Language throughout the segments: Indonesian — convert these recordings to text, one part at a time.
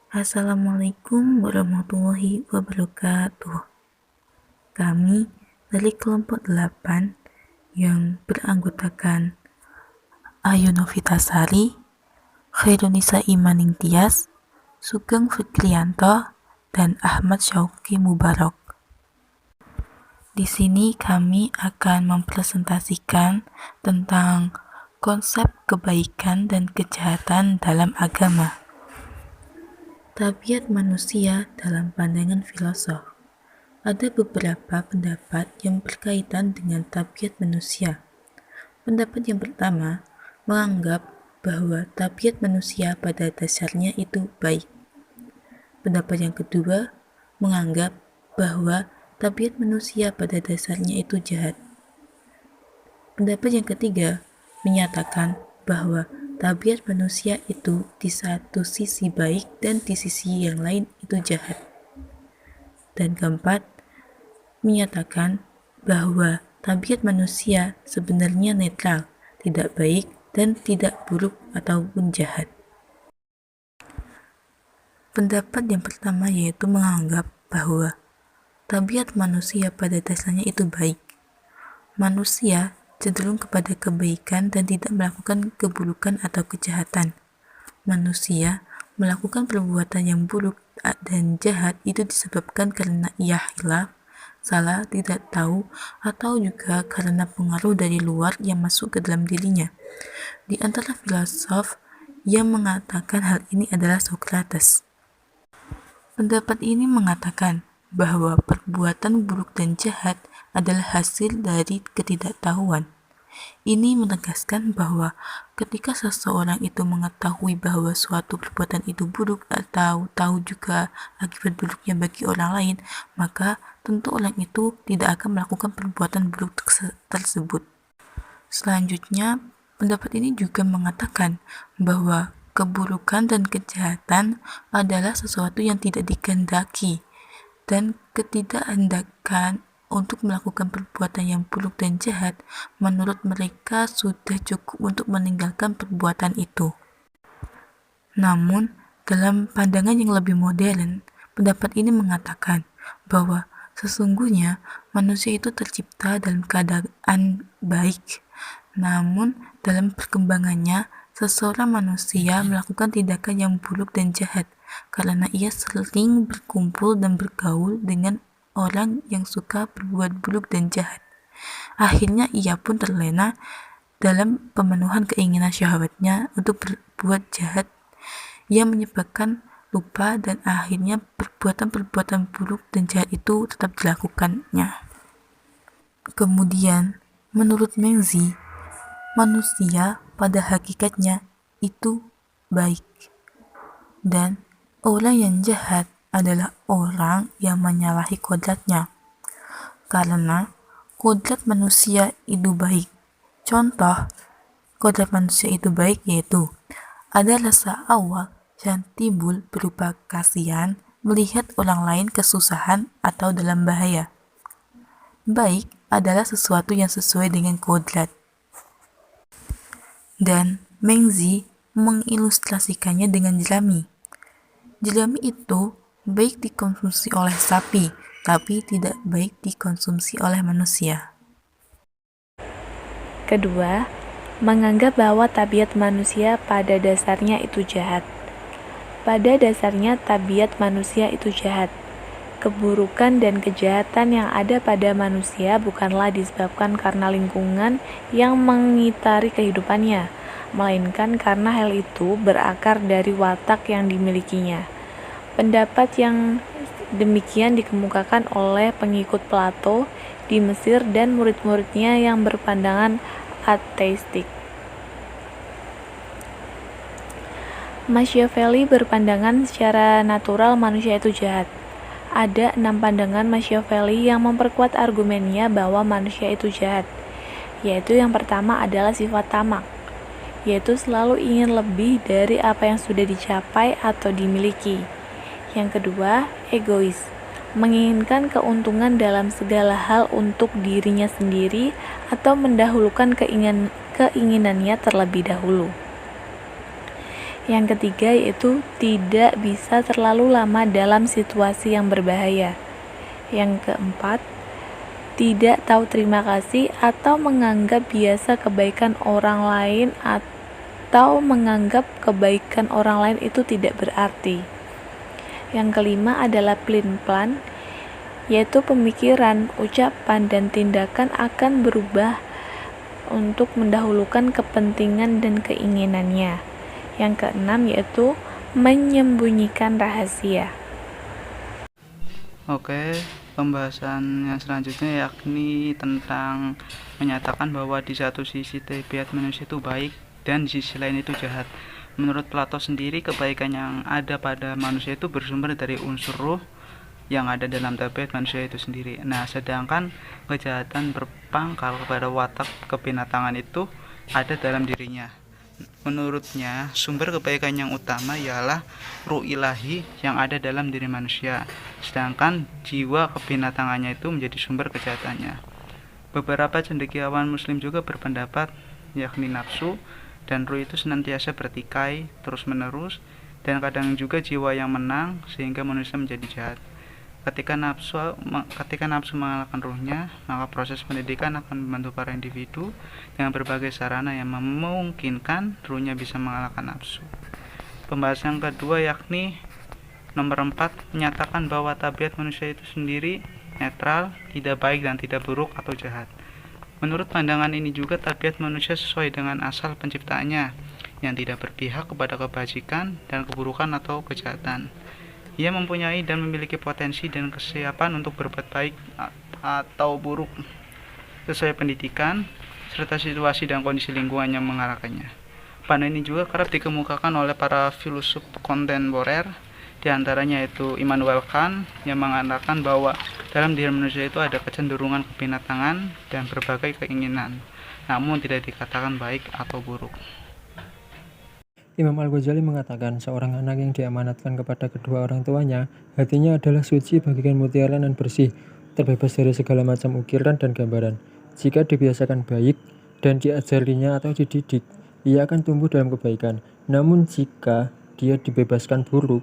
Assalamualaikum warahmatullahi wabarakatuh. Kami dari kelompok 8 yang beranggotakan Ayu Novitasari, Khairunisa Imaning Tias, Sugeng Fikrianto, dan Ahmad Syauqi Mubarak. Di sini kami akan mempresentasikan tentang konsep kebaikan dan kejahatan dalam agama. Tabiat manusia dalam pandangan filosof. Ada beberapa pendapat yang berkaitan dengan tabiat manusia. Pendapat yang pertama menganggap bahwa tabiat manusia pada dasarnya itu baik. Pendapat yang kedua menganggap bahwa tabiat manusia pada dasarnya itu jahat. Pendapat yang ketiga menyatakan bahwa tabiat manusia itu di satu sisi baik dan di sisi yang lain itu jahat. Dan keempat, menyatakan bahwa tabiat manusia sebenarnya netral, tidak baik dan tidak buruk ataupun jahat. Pendapat yang pertama yaitu menganggap bahwa tabiat manusia pada dasarnya itu baik. Manusia cenderung kepada kebaikan dan tidak melakukan keburukan atau kejahatan. Manusia melakukan perbuatan yang buruk dan jahat itu disebabkan karena ia hilaf, salah, tidak tahu, atau juga karena pengaruh dari luar yang masuk ke dalam dirinya. Di antara filosof yang mengatakan hal ini adalah Socrates. Pendapat ini mengatakan bahwa perbuatan buruk dan jahat adalah hasil dari ketidaktahuan. Ini menegaskan bahwa ketika seseorang itu mengetahui bahwa suatu perbuatan itu buruk atau tahu juga akibat buruknya bagi orang lain, maka tentu orang itu tidak akan melakukan perbuatan buruk tersebut. Selanjutnya, pendapat ini juga mengatakan bahwa keburukan dan kejahatan adalah sesuatu yang tidak dikehendaki, dan ketidakhendakan untuk melakukan perbuatan yang buruk dan jahat menurut mereka sudah cukup untuk meninggalkan perbuatan itu. Namun, dalam pandangan yang lebih modern, pendapat ini mengatakan bahwa sesungguhnya manusia itu tercipta dalam keadaan baik. Namun, dalam perkembangannya, seseorang manusia melakukan tindakan yang buruk dan jahat karena ia sering berkumpul dan bergaul dengan orang yang suka berbuat buruk dan jahat. Akhirnya ia pun terlena dalam pemenuhan keinginan syahwatnya untuk berbuat jahat yang menyebabkan lupa dan akhirnya perbuatan-perbuatan buruk dan jahat itu tetap dilakukannya. Kemudian, menurut Mengzi, manusia pada hakikatnya itu baik, dan orang yang jahat adalah orang yang menyalahi kodratnya, karena kodrat manusia itu baik. Contoh, kodrat manusia itu baik yaitu ada rasa awal yang timbul berupa kasihan melihat orang lain kesusahan atau dalam bahaya. Baik adalah sesuatu yang sesuai dengan kodrat. Dan Mengzi mengilustrasikannya dengan jerami. Jerami itu baik dikonsumsi oleh sapi, tapi tidak baik dikonsumsi oleh manusia. Kedua, menganggap bahwa tabiat manusia pada dasarnya itu jahat. Pada dasarnya tabiat manusia itu jahat. Keburukan dan kejahatan yang ada pada manusia bukanlah disebabkan karena lingkungan yang mengitari kehidupannya, melainkan karena hal itu berakar dari watak yang dimilikinya. Pendapat yang demikian dikemukakan oleh pengikut Plato di Mesir dan murid-muridnya yang berpandangan ateistik. Machiavelli berpandangan secara natural manusia itu jahat. Ada 6 pandangan Machiavelli yang memperkuat argumennya bahwa manusia itu jahat, yaitu yang pertama adalah sifat tamak, yaitu selalu ingin lebih dari apa yang sudah dicapai atau dimiliki. Yang kedua, egois, menginginkan keuntungan dalam segala hal untuk dirinya sendiri atau mendahulukan keinginannya terlebih dahulu. Yang ketiga yaitu tidak bisa terlalu lama dalam situasi yang berbahaya. Yang keempat, tidak tahu terima kasih atau menganggap biasa kebaikan orang lain atau menganggap kebaikan orang lain itu tidak berarti. Yang kelima adalah pelin-pelan, yaitu pemikiran, ucapan, dan tindakan akan berubah untuk mendahulukan kepentingan dan keinginannya. Yang keenam yaitu menyembunyikan rahasia. Oke, pembahasan yang selanjutnya yakni tentang menyatakan bahwa di satu sisi tabiat manusia itu baik dan di sisi lain itu jahat. Menurut Plato sendiri, kebaikan yang ada pada manusia itu bersumber dari unsur ruh yang ada dalam tabiat manusia itu sendiri. Nah, sedangkan kejahatan berpangkal kepada watak kebinatangan itu ada dalam dirinya. Menurutnya, sumber kebaikan yang utama ialah ruh ilahi yang ada dalam diri manusia, sedangkan jiwa kebinatangannya itu menjadi sumber kejahatannya. Beberapa cendekiawan muslim juga berpendapat yakni nafsu dan ruh itu senantiasa bertikai terus-menerus, dan kadang juga jiwa yang menang sehingga manusia menjadi jahat. Ketika nafsu mengalahkan ruhnya, maka proses pendidikan akan membantu para individu dengan berbagai sarana yang memungkinkan ruhnya bisa mengalahkan nafsu. Pembahasan kedua yakni nomor 4, menyatakan bahwa tabiat manusia itu sendiri netral, tidak baik dan tidak buruk atau jahat. Menurut pandangan ini juga tabiat manusia sesuai dengan asal penciptaannya, yang tidak berpihak kepada kebajikan dan keburukan atau kejahatan. Ia mempunyai dan memiliki potensi dan kesiapan untuk berbuat baik atau buruk sesuai pendidikan serta situasi dan kondisi lingkungan yang mengarahkannya. Pandangan ini juga kerap dikemukakan oleh para filsuf kontemporer, diantaranya yaitu Immanuel Kant, yang mengatakan bahwa dalam diri manusia itu ada kecenderungan kebinatangan dan berbagai keinginan, namun tidak dikatakan baik atau buruk. Imam Al-Ghazali mengatakan, seorang anak yang diamanatkan kepada kedua orang tuanya, hatinya adalah suci bagaikan mutiara dan bersih, terbebas dari segala macam ukiran dan gambaran. Jika dibiasakan baik dan diajarinya atau dididik, ia akan tumbuh dalam kebaikan. Namun jika dia dibiasakan buruk,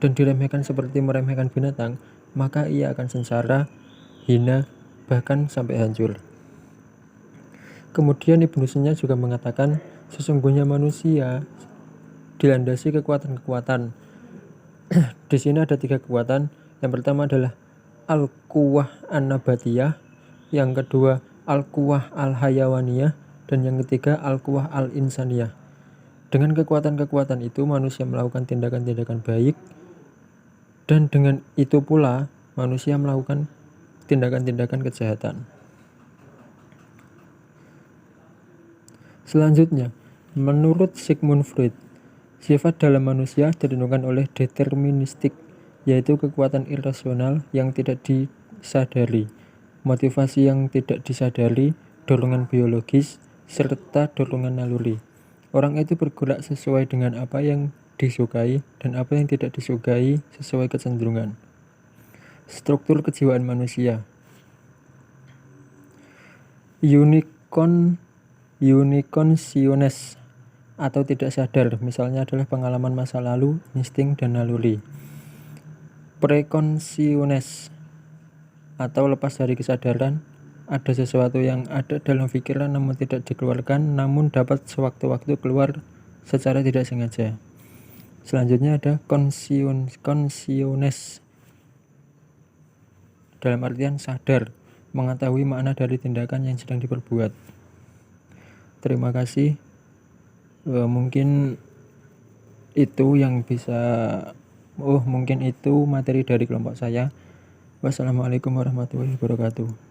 dan diremehkan seperti meremehkan binatang, maka ia akan sengsara, hina, bahkan sampai hancur. Kemudian Ibnu Sina juga mengatakan, sesungguhnya manusia dilandasi kekuatan-kekuatan. Di sini ada 3 kekuatan. Yang pertama adalah al-quwwah an-nabatiyah, yang kedua al-quwwah al-hayawaniyah, dan yang ketiga al-quwwah al-insaniyah. Dengan kekuatan-kekuatan itu manusia melakukan tindakan-tindakan baik, dan dengan itu pula manusia melakukan tindakan-tindakan kejahatan. Selanjutnya, menurut Sigmund Freud, sifat dalam manusia ditentukan oleh deterministik, yaitu kekuatan irasional yang tidak disadari, motivasi yang tidak disadari, dorongan biologis, serta dorongan naluri. Orang itu bergerak sesuai dengan apa yang disukai dan apa yang tidak disukai sesuai kecenderungan. Struktur kejiwaan manusia. Uniconsciousness atau tidak sadar, misalnya adalah pengalaman masa lalu, insting, dan naluri. Preconsciousness atau lepas dari kesadaran, ada sesuatu yang ada dalam pikiran namun tidak dikeluarkan, namun dapat sewaktu-waktu keluar secara tidak sengaja. Selanjutnya ada consciousness, dalam artian sadar, mengetahui makna dari tindakan yang sedang diperbuat. Terima kasih. Mungkin itu materi dari kelompok saya. Wassalamualaikum warahmatullahi wabarakatuh.